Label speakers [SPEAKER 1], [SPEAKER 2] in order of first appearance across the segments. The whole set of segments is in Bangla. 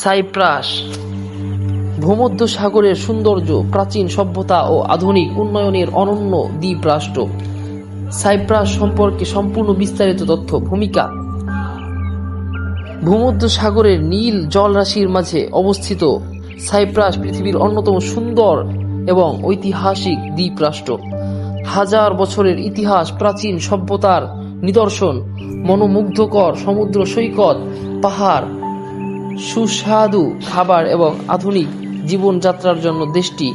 [SPEAKER 1] সাইপ্রাস ভূমধ্যসাগরের সৌন্দর্য, প্রাচীন সভ্যতা ও আধুনিক উন্নয়নের অনন্য দ্বীপ রাষ্ট্র। সাইপ্রাস সম্পর্কে সম্পূর্ণ বিস্তারিত তথ্য। ভূমিকা: ভূমধ্যসাগরের নীল জলরাশির মাঝে অবস্থিত সাইপ্রাস পৃথিবীর অন্যতম সুন্দর এবং ঐতিহাসিক দ্বীপ রাষ্ট্র। হাজার বছরের ইতিহাস, প্রাচীন সভ্যতার নিদর্শন, মনোমুগ্ধকর সমুদ্র সৈকত, পাহাড়, সুস্বাদু খাবার এবং আধুনিক জীবনযাত্রার জন্য দেশটি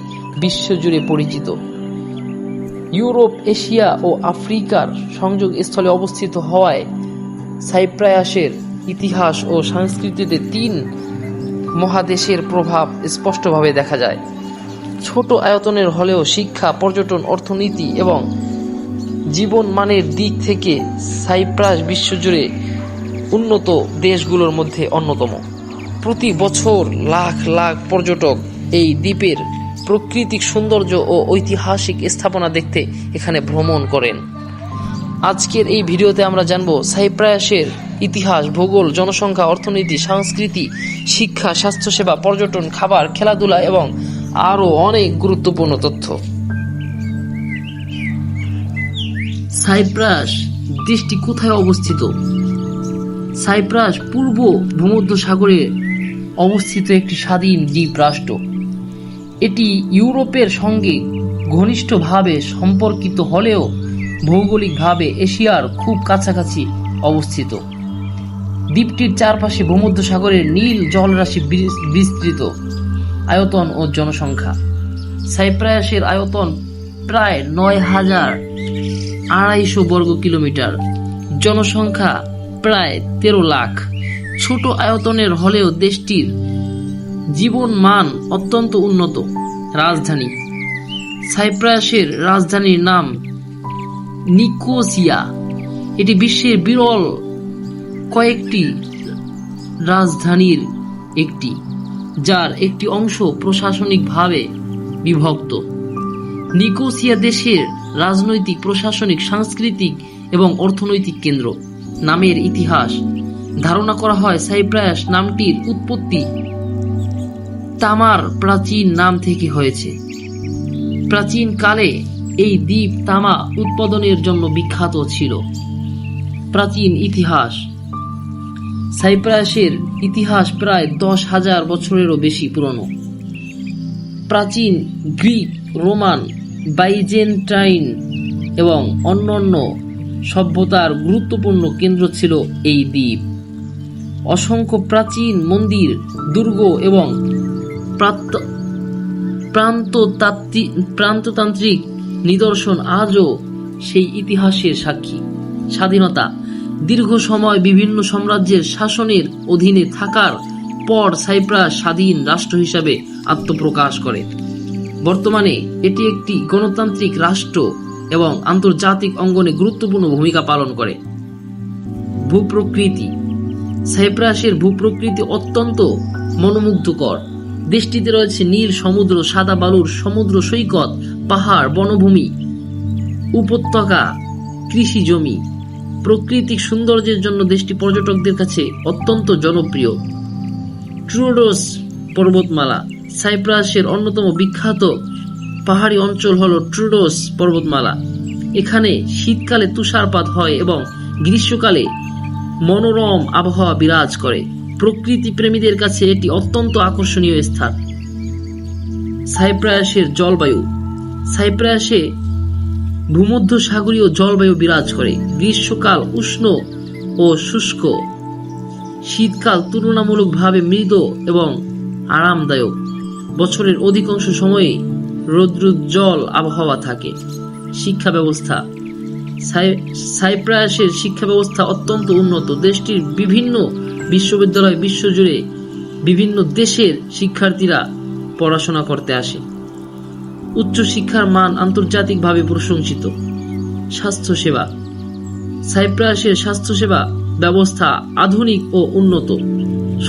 [SPEAKER 1] বিশ্বজুড়ে পরিচিত। ইউরোপ, এশিয়া ও আফ্রিকার সংযোগস্থলে অবস্থিত হওয়ায় সাইপ্রাসের ইতিহাস ও সংস্কৃতিতে তিন মহাদেশের প্রভাব স্পষ্টভাবে দেখা যায়। ছোট আয়তনের হলেও শিক্ষা, পর্যটন, অর্থনীতি এবং জীবনমানের দিক থেকে সাইপ্রাস বিশ্বজুড়ে উন্নত দেশগুলোর মধ্যে অন্যতম। প্রতি বছর লাখ লাখ পর্যটক এই দ্বীপের প্রাকৃতিক সৌন্দর্য ও ঐতিহাসিক স্থাপনা দেখতে এখানে ভ্রমণ করেন। আজকের এই ভিডিওতে আমরা জানব সাইপ্রাসের ইতিহাস, ভূগোল, জনসংখ্যা, অর্থনীতি, সংস্কৃতি, শিক্ষা, স্বাস্থ্যসেবা, পর্যটন, খাবার, খেলাধুলা এবং আরও অনেক গুরুত্বপূর্ণ তথ্য। সাইপ্রাস দেশটি কোথায় অবস্থিত? সাইপ্রাস পূর্ব ভূমধ্যসাগরে অবস্থিত একটি স্বাধীন দ্বীপ রাষ্ট্র। এটি ইউরোপের সঙ্গে ঘনিষ্ঠভাবে সম্পর্কিত হলেও ভৌগোলিকভাবে এশিয়ার খুব কাছাকাছি অবস্থিত। দ্বীপটির চারপাশে ভূমধ্যসাগরের নীল জলরাশি বিস্তৃত। আয়তন ও জনসংখ্যা: সাইপ্রাসের আয়তন প্রায় ৯,২৫০ বর্গ কিলোমিটার। জনসংখ্যা প্রায় ১৩ লাখ। ছোট আয়তনের হলেও দেশটির জীবনমান অত্যন্ত উন্নত। রাজধানী: সাইপ্রাসের রাজধানীর নাম নিকোসিয়া। এটি বিশ্বের বিরল কয়েকটি রাজধানীর একটি, যার একটি অংশ প্রশাসনিকভাবে বিভক্ত। নিকোসিয়া দেশের রাজনৈতিক, প্রশাসনিক, সাংস্কৃতিক এবং অর্থনৈতিক কেন্দ্র। নামের ইতিহাস: ধারণা করা হয় সাইপ্রাস নামটির উৎপত্তি তামার প্রাচীন নাম থেকে হয়েছে। প্রাচীনকালে এই দ্বীপ তামা উৎপাদনের জন্য বিখ্যাত ছিল। প্রাচীন ইতিহাস: সাইপ্রাসের ইতিহাস প্রায় 10,000 বছরেরও বেশি পুরনো। প্রাচীন গ্রিক, রোমান, বাইজেন্টাইন এবং অন্যান্য সভ্যতার গুরুত্বপূর্ণ কেন্দ্র ছিল এই দ্বীপ। অসংখ্য প্রাচীন মন্দির, দুর্গ এবং প্রান্ততান্ত্রিক নিদর্শন আজও সেই ইতিহাসের সাক্ষী। স্বাধীনতা: দীর্ঘ সময় বিভিন্ন সাম্রাজ্যের শাসনের অধীনে থাকার পর সাইপ্রাস স্বাধীন রাষ্ট্র হিসাবে আত্মপ্রকাশ করে। বর্তমানে এটি একটি গণতান্ত্রিক রাষ্ট্র এবং আন্তর্জাতিক অঙ্গনে গুরুত্বপূর্ণ ভূমিকা পালন করে। ভূপ্রকৃতি: সাইপ্রাসের ভূপ্রকৃতি অত্যন্ত মনোমুগ্ধকর। দেশটিতে রয়েছে নীল সমুদ্র, সাদা বালুর সমুদ্র সৈকত, পাহাড়, বনভূমি, উপত্যকা, কৃষি জমি। প্রাকৃতিক সৌন্দর্যের জন্য দেশটি পর্যটকদের কাছে অত্যন্ত জনপ্রিয়। ট্রুডোস পর্বতমালা: সাইপ্রাসের অন্যতম বিখ্যাত পাহাড়ি অঞ্চল হল ট্রুডোস পর্বতমালা। এখানে শীতকালে তুষারপাত হয় এবং গ্রীষ্মকালে মনোরম আবহাওয়া বিরাজ করে। প্রকৃতি প্রেমীদের কাছে এটি অত্যন্ত আকর্ষণীয় স্থান। সাইপ্রাসের জলবায়ু: সাইপ্রাসে ভূমধ্যসাগরীয় জলবায়ু বিরাজ করে। গ্রীষ্মকাল উষ্ণ ও শুষ্ক, শীতকাল তুলনামূলকভাবে মৃদু এবং আরামদায়ক। বছরের অধিকাংশ সময়ে রৌদ্রোজ্জ্বল আবহাওয়া থাকে। শিক্ষা ব্যবস্থা: সাইপ্রাসের শিক্ষা ব্যবস্থা অত্যন্ত উন্নত। দেশটির বিভিন্ন বিশ্ববিদ্যালয় বিশ্বজুড়ে বিভিন্ন দেশের শিক্ষার্থীরা পড়াশোনা করতে আসে। উচ্চশিক্ষার মান আন্তর্জাতিকভাবে প্রশংসিত। স্বাস্থ্যসেবা: সাইপ্রাসের স্বাস্থ্যসেবা ব্যবস্থা আধুনিক ও উন্নত।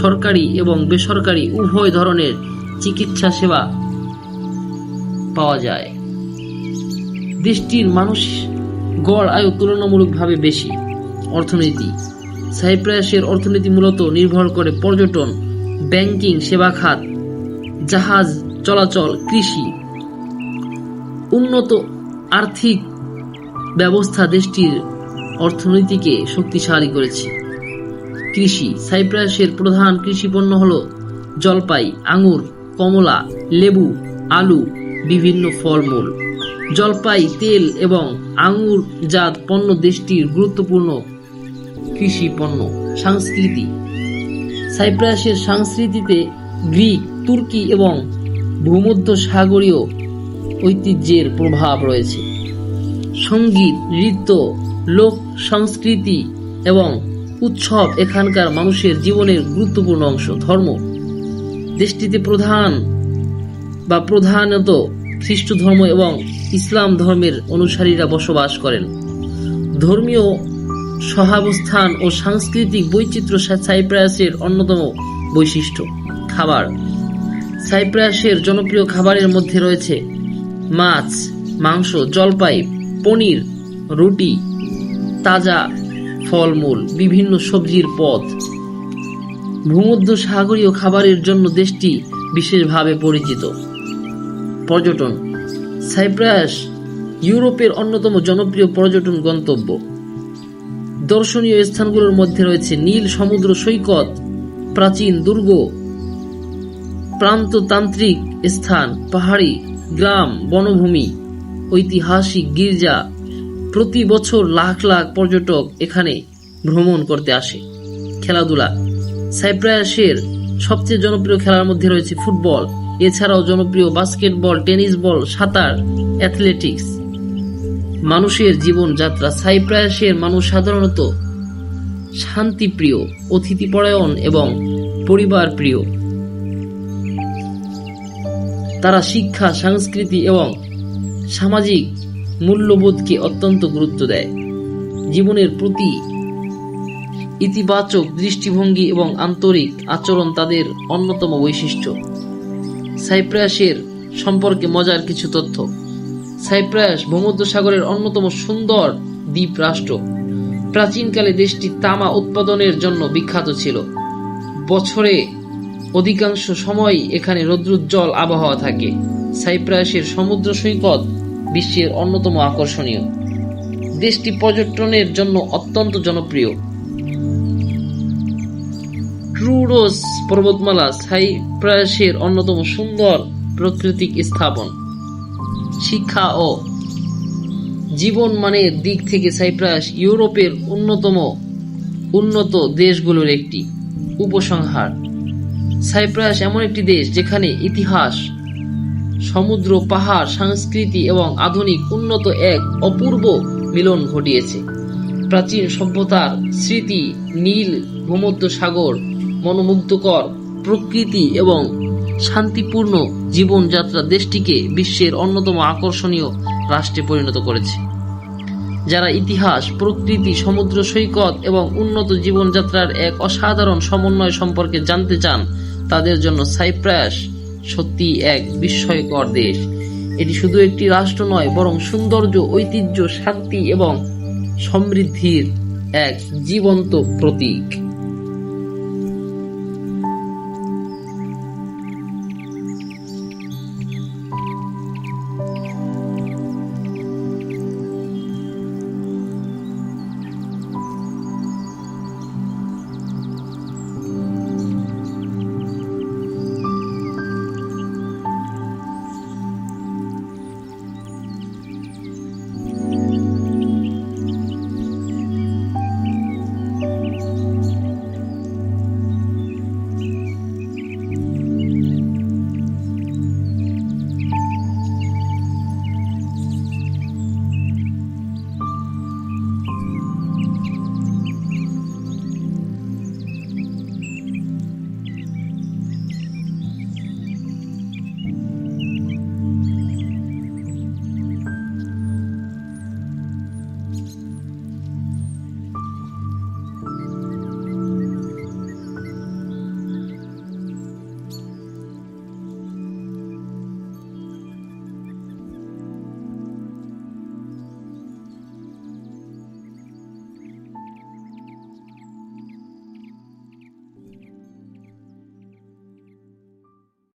[SPEAKER 1] সরকারি এবং বেসরকারি উভয় ধরনের চিকিৎসা সেবা পাওয়া যায়। দেশটির মানুষ গড় আয়ু তুলনামূলকভাবে বেশি। অর্থনীতি: সাইপ্রাসের অর্থনীতি মূলত নির্ভর করে পর্যটন ব্যাংকিং সেবা খাত, জাহাজ চলাচল, কৃষি। উন্নত আর্থিক ব্যবস্থা দেশটির অর্থনীতিকে শক্তিশালী করেছে। কৃষি। সাইপ্রাসের প্রধান কৃষি পণ্য হল জলপাই, আঙুর, কমলা, লেবু, আলু, বিভিন্ন ফলমূল। জলপাই, তেল এবং আঙুরজাত পণ্য দেশটির গুরুত্বপূর্ণ কৃষি পণ্য। সংস্কৃতি। সাইপ্রাসের সংস্কৃতিতে গ্রিক, তুর্কি এবং ভূমধ্যসাগরীয় ঐতিহ্যের প্রভাব রয়েছে। সঙ্গীত, নৃত্য, লোক সংস্কৃতি এবং উৎসব এখানকার মানুষের জীবনের গুরুত্বপূর্ণ অংশ। ধর্ম। দেশটিতে প্রধানত খ্রিস্ট ধর্ম এবং ইসলাম ধর্মের অনুসারীরা বসবাস করেন। ধর্মীয় সহাবস্থান ও সাংস্কৃতিক বৈচিত্র্য সাইপ্রাসের অন্যতম বৈশিষ্ট্য। খাবার। সাইপ্রাসের জনপ্রিয় খাবারের মধ্যে রয়েছে মাছ, মাংস, জলপাই, পনির, রুটি, তাজা ফলমূল, বিভিন্ন সবজির পদ। ভূমধ্যসাগরীয় খাবারের জন্য দেশটি বিশেষভাবে পরিচিত। পর্যটন। সাইপ্রাস ইউরোপের অন্যতম জনপ্রিয় পর্যটন গন্তব্য। দর্শনীয় স্থানগুলোর মধ্যে রয়েছে নীল সমুদ্র সৈকত, প্রাচীন দুর্গ, প্রান্ততান্ত্রিক স্থান, পাহাড়ি গ্রাম, বনভূমি, ঐতিহাসিক গির্জা। প্রতি বছর লাখ লাখ পর্যটক এখানে ভ্রমণ করতে আসে। খেলাধুলা। সাইপ্রাসের সবচেয়ে জনপ্রিয় খেলার মধ্যে রয়েছে ফুটবল, এছাড়াও জনপ্রিয় বাস্কেটবল, টেনিস বল, সাঁতার, অ্যাথলেটিক্স। মানুষের জীবনযাত্রা। সাইপ্রাসের মানুষ সাধারণত শান্তিপ্রিয়, অতিথিপরায়ণ এবং পরিবার প্রিয়। তারা শিক্ষা, সংস্কৃতি এবং সামাজিক মূল্যবোধকে অত্যন্ত গুরুত্ব দেয়। জীবনের প্রতি ইতিবাচক দৃষ্টিভঙ্গি এবং আন্তরিক আচরণ তাদের অন্যতম বৈশিষ্ট্য। সাইপ্রাসের সম্পর্কে মজার কিছু তথ্য। সাইপ্রাস ভূমধ্যসাগরের অন্যতম সুন্দর দ্বীপ রাষ্ট্র। প্রাচীনকালে দেশটি তামা উৎপাদনের জন্য বিখ্যাত ছিল। বছরে অধিকাংশ সময়ই এখানে রৌদ্রোজ্জ্বল আবহাওয়া থাকে। সাইপ্রাসের সমুদ্র সৈকত বিশ্বের অন্যতম আকর্ষণীয়। দেশটি পর্যটনের জন্য অত্যন্ত জনপ্রিয়। ট্রুরোস পর্বতমালা সাইপ্রাসের অন্যতম সুন্দর প্রাকৃতিক স্থাপন। শিক্ষা ও জীবনমানের দিক থেকে সাইপ্রাস ইউরোপের উন্নত দেশগুলোর একটি। উপসংহার। সাইপ্রাস এমন একটি দেশ যেখানে ইতিহাস, সমুদ্র, পাহাড়, সংস্কৃতি এবং আধুনিক উন্নত এক অপূর্ব মিলন ঘটিয়েছে। প্রাচীন সভ্যতার স্মৃতি, নীল ভূমধ্যসাগর, মনোমুগ্ধকর প্রকৃতি এবং শান্তিপূর্ণ জীবনযাত্রা দেশটিকে বিশ্বের অন্যতম আকর্ষণীয় রাষ্ট্রে পরিণত করেছে। যারা ইতিহাস, প্রকৃতি, সমুদ্র সৈকত এবং উন্নত জীবনযাত্রার এক অসাধারণ সমন্বয় সম্পর্কে জানতে চান, তাদের জন্য সাইপ্রাস সত্যি এক বিস্ময়কর দেশ। এটি শুধু একটি রাষ্ট্র নয়, বরং সৌন্দর্য, ঐতিহ্য, শান্তি এবং সমৃদ্ধির এক জীবন্ত প্রতীক।